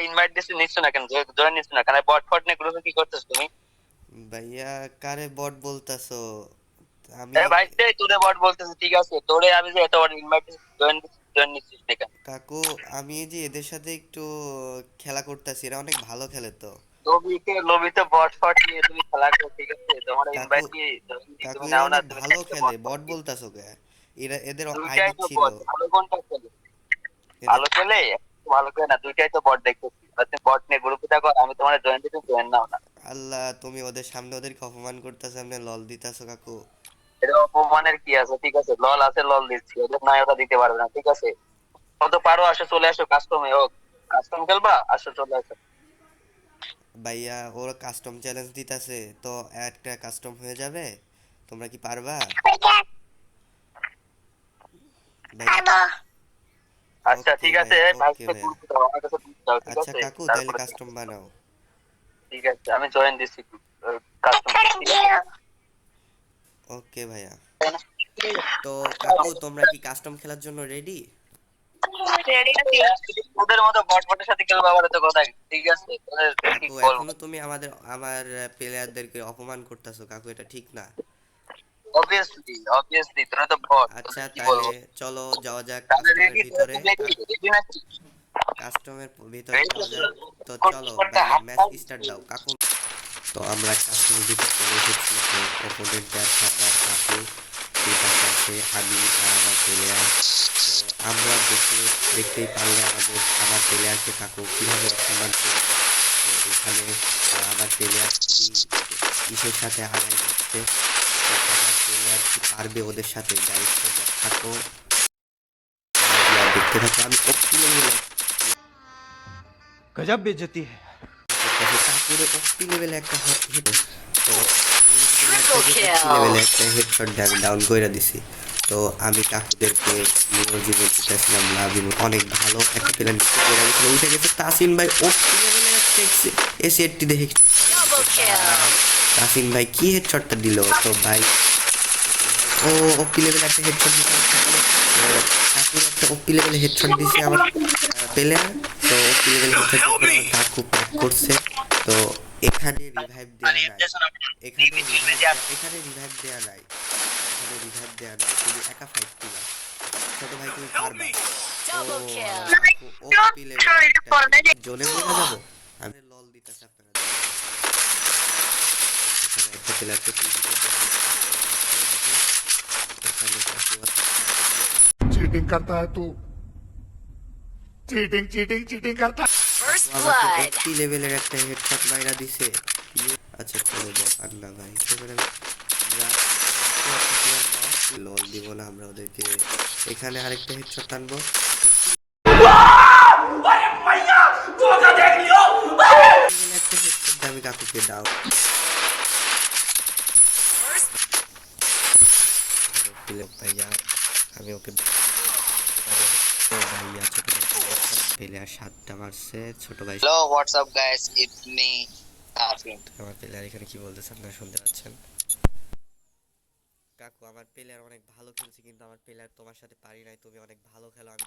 Invite দিছি, নিচ্ছ না কেন? জয়েন নিচ্ছ না কেন? বট ফট নিয়ে গ্রুপে কি করতেছ তুমি? ভাইয়া কারে বট বলতাছো? আমি এ ভাই তোরে বট বলতেছি, ঠিক আছে? তোরে আমি যে এত বড় ইনভাইট দিছি, জয়েন নিচ্ছিস না কেন? কাকু, আমি এই যে এদের সাথে একটু খেলা করতেছি, এরা অনেক ভালো খেলে তো। লবিতে বট ফট নিয়ে তুমি খেলা করো, ঠিক আছে? তোমার কাকু ইনভাইট দিয়ে কাকু তুমি এরা নাও না, অনেক তুমি ভালো একটা খেলে, বট ফট বট দিয়ে। বলতাছো কে? এরা এদের দুইটাই আইডি তো ছিল। বট, ভালো কোনটা খেলে? এদের ভালো খেলে ভালো খেলে না, দুইটাই তো বট দেখতেছি। আর তুমি বট নিয়ে গ্রুপে থাকো, আমি তোমার জয়েন দিতে, জয়েন নাও না। আল্লাহ, তুমি ওদের সামনে ওদেরকে অপমান করতেছো, সামনে লল দিতাছো কাকু। এটা অপমানের কি আছে? ঠিক আছে, লল আছে, লল দিচ্ছি, ওদের নাই ওটা দিতে পারবে না, ঠিক আছে? কত পারো আসো, চলে আসো, কাস্টমে হোক। কাস্টম খেলবা, আসো, চলে আসো। ভাইয়া ওরা কাস্টম চ্যালেঞ্জ দিতাছে, তো একটা কাস্টম হয়ে যাবে, তোমরা কি পারবা ভাইয়া? আচ্ছা ওকে ঠিক আছে, ভাইয়া, ওকে ভাইকে ভাইয়া। গ্রুপে দাও, আমার কাছে গ্রুপ দাও, ঠিক আচ্ছা আছে? কাকু, তাহলে তারপরে কাস্টম বানাও। ঠিক আছে, আমি জয়েন দিচ্ছি কাস্টম, ঠিক আছে? ওকে ভাইয়া। তো কাকু, তোমরা কি কাস্টম খেলার জন্য রেডি? ওদের মতো বটবটের সাথে খেলবো আবার, তো কথা কি? ঠিক আছে, তোদের কি কাকু, বলবো? এখনো তুমি আমার প্লেয়ারদেরকে অপমান করতেছো কাকু, এটা ঠিক না। অবভিয়াসলি, অবভিয়াসলি তোরা তো বট, আচ্ছা তোদের কি তাহলে বলবো? চলো যাওয়া যাক তাহলে কাস্টমের রেডি, তোরা ভিতরে। তো রেডি, রেডি নাকি? কাস্টমের ভিতরে রেডি তো যাওয়া তোরা? যাক। তো চলো কোনটা ভাইয়া, হাত ম্যাচ পাই? স্টার্ট দাও কাকু। তো আমরা কাস্টমের ভিতরে চলে এসেছি। তো অপোনেন্ট আছে আমার কাকু, এই পাশে আছে আমি আর আমার প্লেয়ার। তো আমরা দেখতেই পারলে আমার প্লেয়ারকে কাকু কিভাবে অসম্মান করলো। তো এখানে আমার প্লেয়ার খুবই ইসের সাথে হারাই যাচ্ছে। তো আমার প্লেয়ার কি পারবে ওদের সাথে? গাইস তোমরা থাকো, দেখতে থাকো। আমি অক্টি লেভেলে गजब बेइज्जती है। করতেছি, কাকুরে অক্টি লেভেলে একটা হিট। তো এই প্লেয়ারটাকে অক্টি লেভেলে একটা হেডশট দিয়ে আমি ডাউন করে দিছি। তো আমি কাকুদেরকে নিমজ্জিত দিতেছিলাম লাভ ইমো, অনেক ভালো একটা প্লেয়ার নিচে পড়ে গেছিল, উঠে গেছে তাসিন ভাই, অক্টি লেভেলে একটা এসি এইটটি দিয়ে হেডশট ভাই। তাসিন ভাই কি হেডশটটা দিল তো ভাই। ও ওপি লেভেলে একটা হেডশট দিতে কাকুরে। তো কাকুর একটা ওপি লেভেলে হেডশট দিছে আমার প্লেয়ার। তো ওপি লেভেলে হেডশট দেওয়ার পর আমার কাকু প্যাক করছে। তো এখানে রিভাইভ দেয়া নাই, এখানে রিভাইভ দেয়া নাই, এখানে রিভাইভ দেয়া নাই, তুমি একা ফাইট দিবা। ছোট ভাই তুমি পারবা। ও আমার কাকু ওপি লেভেলে একটা জোনে মরে যাবো আমি, লল দিতেছে আপনারা দেখেন। এখানে একটা প্লেয়ারকে পিছিয়ে দেখি। এখানে কাকু আছে चीटिंग करता है तू। चीटिंग चीटिंग चीटिंग करता है। কাকু আমাকে 80 লেভেলের একটা হেডশট মাইরা দিছে। আচ্ছা চলো ব্যাপার না ভাই, এবারে লল দিব না আমরা ওদেরকে। এখানে আরেকটা হেডশট টানবো, একটা হেডশট দিয়ে আমি কাকুকে দাও। ভাইয়া আমি ওকে ভাইয়া ছোট ভাই প্লেয়ার 7টা মারছে ছোট ভাই। Hello, WhatsApp guys, it's me তাফিম। আমার প্লেয়ার এখানে কি বলতেছে আপনারা শুনতে পাচ্ছেন। কাকু আমার প্লেয়ার অনেক ভালো খেলছে, কিন্তু আমার প্লেয়ার তোমার সাথে পারি নাই, তুমি অনেক ভালো খেলো। আমি